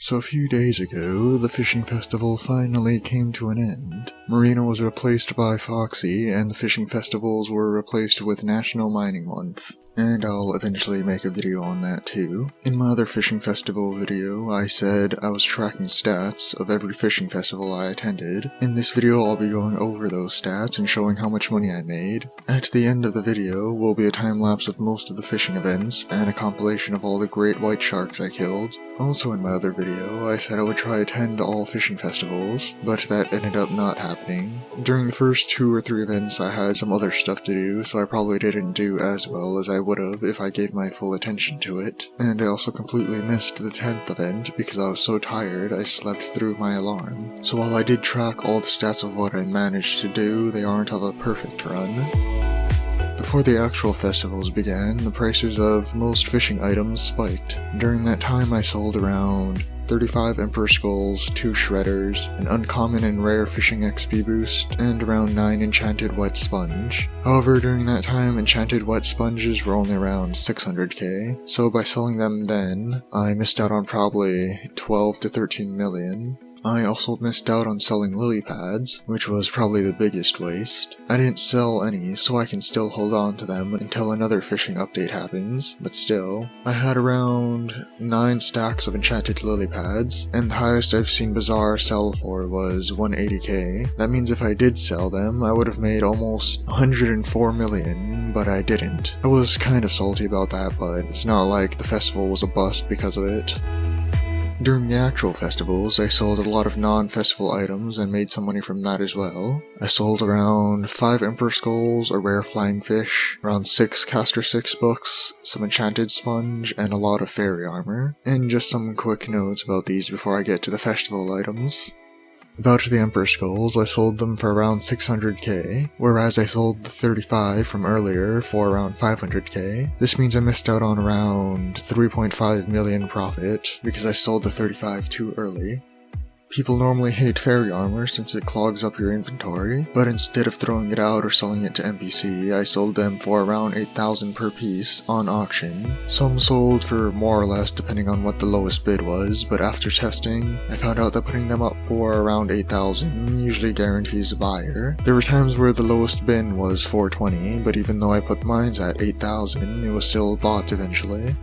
So a few days ago, the fishing festival finally came to an end. Marina was replaced by Foxy, and the fishing festivals were replaced with National Mining Month. And I'll eventually make a video on that too. In my other fishing festival video, I said I was tracking stats of every fishing festival I attended. In this video, I'll be going over those stats and showing how much money I made. At the end of the video will be a time-lapse of most of the fishing events and a compilation of all the great white sharks I killed. Also in my other video, I said I would try attend all fishing festivals, but that ended up not happening. During the first 2 or 3 events, I had some other stuff to do, so I probably didn't do as well as I would've if I gave my full attention to it. And I also completely missed the 10th event because I was so tired I slept through my alarm. So while I did track all the stats of what I managed to do, they aren't of a perfect run. Before the actual festivals began, the prices of most fishing items spiked. During that time I sold around 35 Emperor Skulls, 2 Shredders, an uncommon and rare fishing XP boost, and around 9 Enchanted Wet Sponge. However, during that time, Enchanted Wet Sponges were only around 600k, so by selling them then, I missed out on probably 12 to 13 million. I also missed out on selling lily pads, which was probably the biggest waste. I didn't sell any, so I can still hold on to them until another fishing update happens, but still. I had around 9 stacks of enchanted lily pads, and the highest I've seen Bazaar sell for was 180k. That means if I did sell them, I would have made almost 104 million, but I didn't. I was kind of salty about that, but it's not like the festival was a bust because of it. During the actual festivals, I sold a lot of non-festival items and made some money from that as well. I sold around 5 Emperor Skulls, a rare flying fish, around 6 Caster 6 books, some enchanted sponge, and a lot of fairy armor. And just some quick notes about these before I get to the festival items. About the Emperor Skulls, I sold them for around 600k, whereas I sold the 35 from earlier for around 500k. This means I missed out on around 3.5 million profit, because I sold the 35 too early. People normally hate fairy armor since it clogs up your inventory, but instead of throwing it out or selling it to NPC, I sold them for around 8,000 per piece on auction. Some sold for more or less depending on what the lowest bid was, but after testing, I found out that putting them up for around 8,000 usually guarantees a buyer. There were times where the lowest bin was 420, but even though I put mines at 8,000, it was still bought eventually.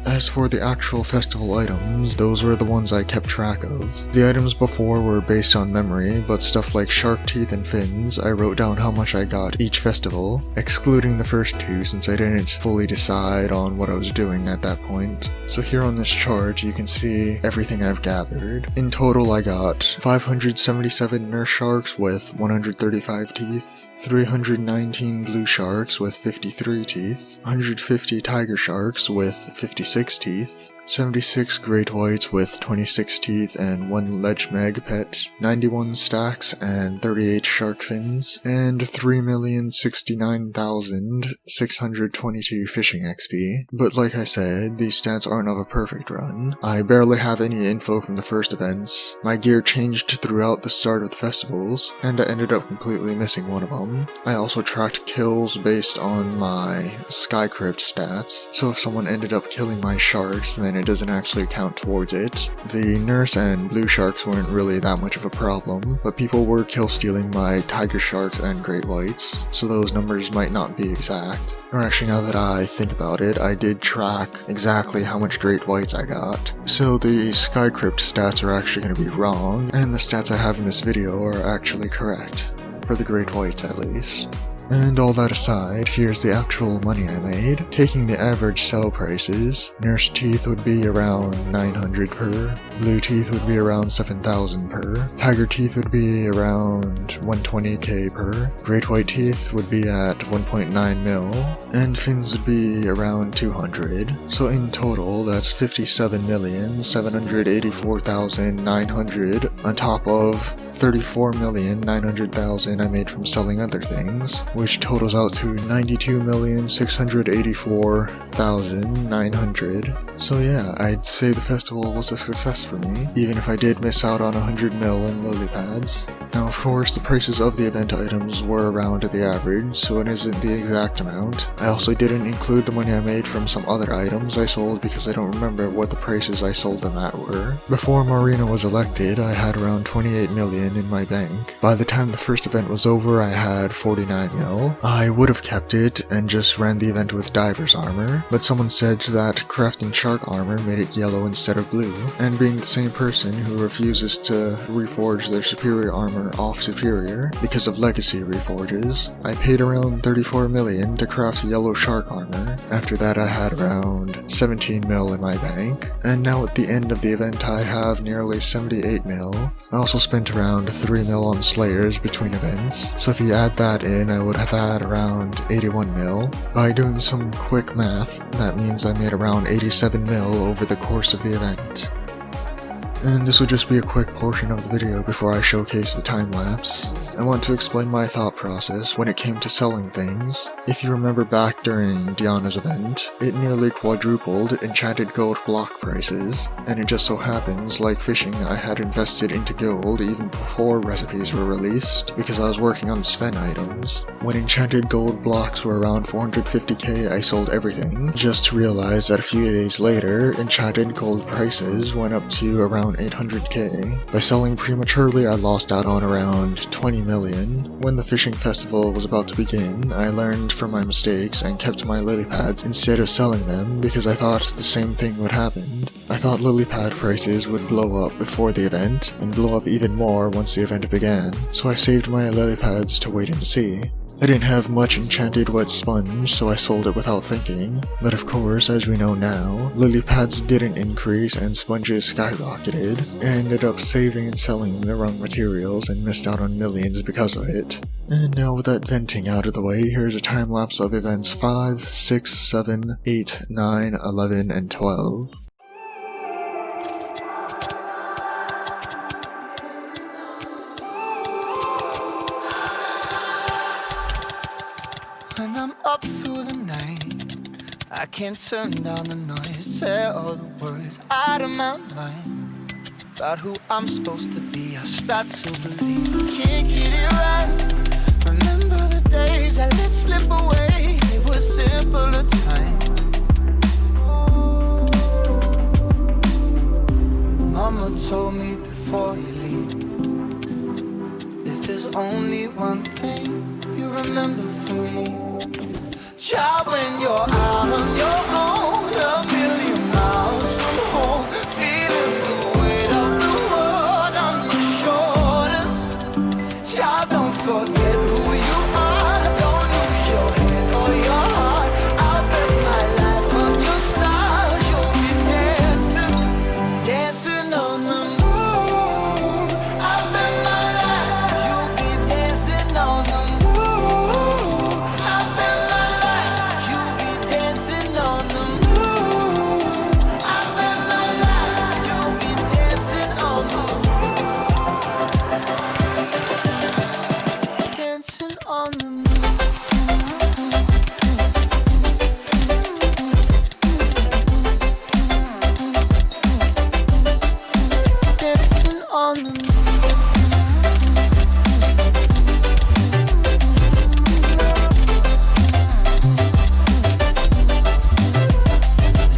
As for the actual festival items, those were the ones I kept track of. The items before were based on memory, but stuff like shark teeth and fins, I wrote down how much I got each festival, excluding the first 2 since I didn't fully decide on what I was doing at that point. So here on this chart, you can see everything I've gathered. In total, I got 577 nurse sharks with 135 teeth, 319 blue sharks with 53 teeth, 150 tiger sharks with 56 teeth, 76 great whites with 26 teeth and 1 ledge meg pet, 91 stacks and 38 shark fins, and 3,069,622 fishing XP. But like I said, these stats aren't of a perfect run. I barely have any info from the first events, my gear changed throughout the start of the festivals, and I ended up completely missing one of them. I also tracked kills based on my Skycrypt stats, so if someone ended up killing my sharks, then it doesn't actually count towards it. The nurse and blue sharks weren't really that much of a problem, but people were kill stealing my tiger sharks and great whites, so those numbers might not be exact. Or actually, now that I think about it, I did track exactly how much great whites I got. So the Skycrypt stats are actually going to be wrong, and the stats I have in this video are actually correct. For the great whites at least. And all that aside, here's the actual money I made. Taking the average sell prices, nurse teeth would be around 900 per, blue teeth would be around 7,000 per, tiger teeth would be around 120k per, great white teeth would be at 1.9 mil, and fins would be around 200. So in total, that's 57,784,900 on top of 34,900,000 I made from selling other things, which totals out to 92,684,900. So yeah, I'd say the festival was a success for me, even if I did miss out on 100 mil in lily pads. Now of course the prices of the event items were around the average, so it isn't the exact amount. I also didn't include the money I made from some other items I sold because I don't remember what the prices I sold them at were. Before Marina was elected, I had around 28 million in my bank. By the time the first event was over, I had 49 mil. I would have kept it and just ran the event with diver's armor, but someone said that crafting shark armor made it yellow instead of blue, and being the same person who refuses to reforge their superior armor off superior because of legacy reforges, I paid around 34 million to craft yellow shark armor. After that I had around 17 mil in my bank, and now at the end of the event I have nearly 78 mil. I also spent around 3 mil on slayers between events, so if you add that in I would have had around 81 mil. By doing some quick math, that means I made around 87 mil over the course of the event. And this will just be a quick portion of the video before I showcase the time-lapse. I want to explain my thought process when it came to selling things. If you remember back during Diana's event, it nearly quadrupled enchanted gold block prices, and it just so happens, like fishing, I had invested into gold even before recipes were released, because I was working on Sven items. When enchanted gold blocks were around 450k, I sold everything, just to realize that a few days later, enchanted gold prices went up to around 800k. By selling prematurely, I lost out on around 20 million. When the fishing festival was about to begin, I learned from my mistakes and kept my lily pads instead of selling them because I thought the same thing would happen. I thought lily pad prices would blow up before the event, and blow up even more once the event began, so I saved my lily pads to wait and see. I didn't have much enchanted wet sponge, so I sold it without thinking. But of course, as we know now, lily pads didn't increase and sponges skyrocketed. I ended up saving and selling the wrong materials and missed out on millions because of it. And now with that venting out of the way, here's a time-lapse of events 5, 6, 7, 8, 9, 11, and 12. When I'm up through the night, I can't turn down the noise, tear all the words out of my mind about who I'm supposed to be. I start to believe I can't get it right. Remember the days I let slip away, it was simpler time. Mama told me before you leave, if there's only one thing you remember from me, child, when you're out on your own, a million miles from home, feeling the weight of the world on your shoulders. Child, don't forget who you are, don't lose your head or your heart. I'll bet my life on your stars, you'll be dancing, dancing on the moon. I'll bet my life, you'll be dancing on the moon. I'll bet my life, you'll be dancing on the moon. I bet my life, you'll be dancing on the moon. Dancing on the moon. Dancing on the moon.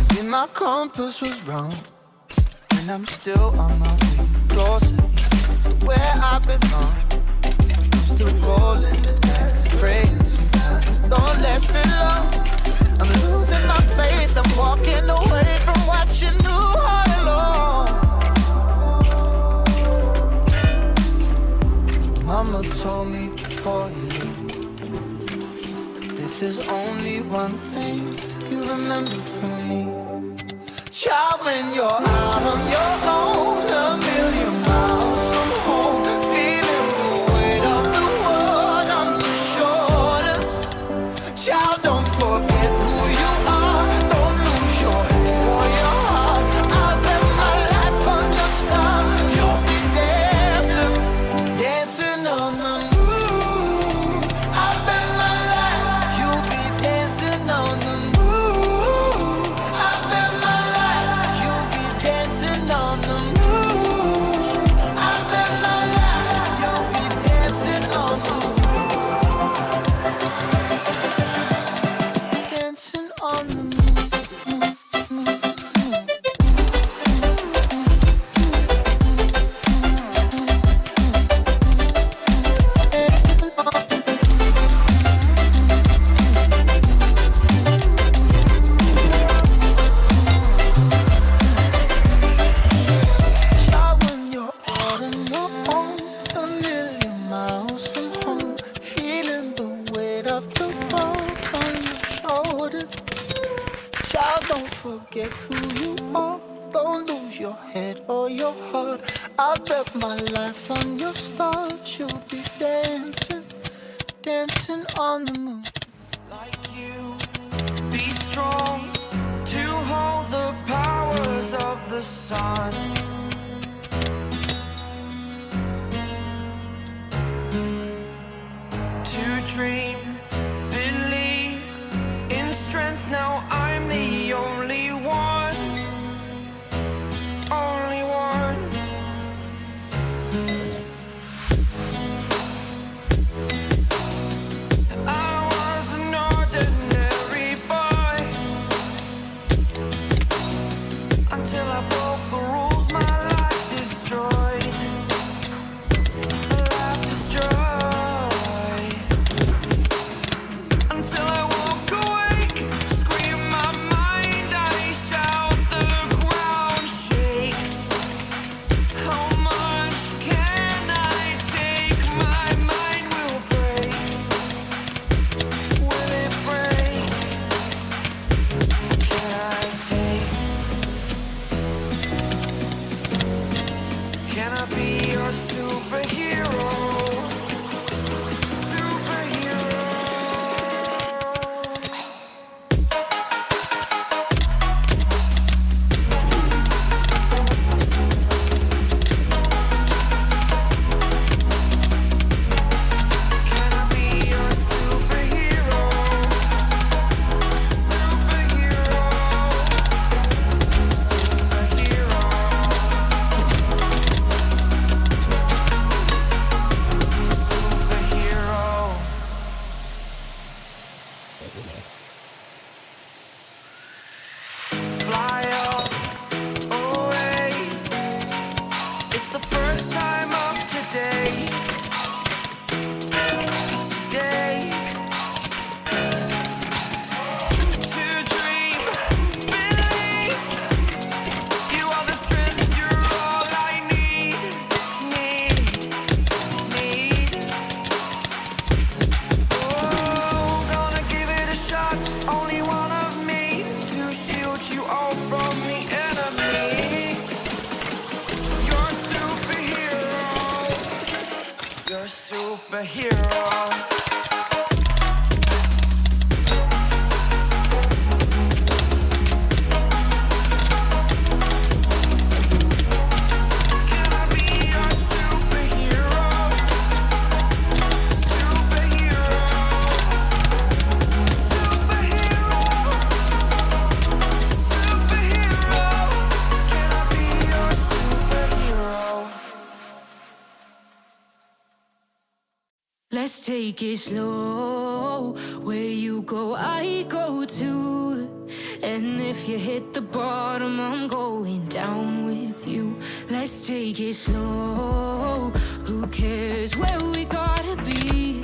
Maybe my compass was wrong, and I'm still on my way closer to where I belong. I'm still rolling the dice, praying sometimes don't last it long. I'm losing my faith, I'm walking away from what you knew all along. Mama told me before you leave, if there's only one thing you remember from me, child, when you're out on your own, a million miles from home, feeling the weight of the world on your shoulders. Child, don't forget who you are, don't lose your head or your heart. I'll bet my life on your stars, you'll be dancing, on the moon. I bet my life you'll be dancing on the moon. Dancing on the moon. Forget who you are, don't lose your head or your heart. I'll bet my life on your stars. You'll be dancing, dancing on the moon. Like you, be strong to hold the powers of the sun. To dream, believe in strength. Now I'm the only one, only one. I was an ordinary boy until I broke the rules. My life destroyed, life destroyed. Until I walk awake, scream my mind, I shout, the ground shakes. How much can I take? My mind will break. Will it break? Can I take? Can I be your superhero? Superhero. Can I be your superhero? Superhero. Superhero. Superhero. Fly up away. It's the first time of today. Today. To dream, believe. You are the strength, you're all I need. Need. Oh, gonna give it a shot. Only one of me to shield you all from the enemy. You're superhero. You're superhero. Can I be your superhero? Superhero. Superhero. Superhero. Can I be your superhero? Let's take it slow. Where you go, I go too. And if you hit the bottom, I'm going down with you. Let's take it slow. Who cares where we gotta be?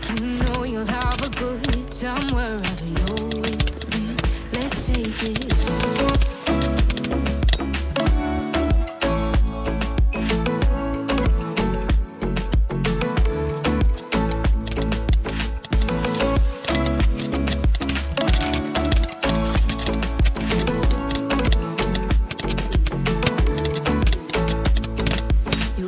You know you'll have a good time wherever you're with me. Let's take it slow.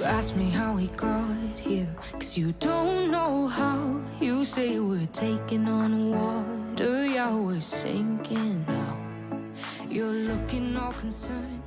Ask me how we got here, 'cause you don't know how. You say we're taking on water, yeah, we're sinking now. You're looking all concerned.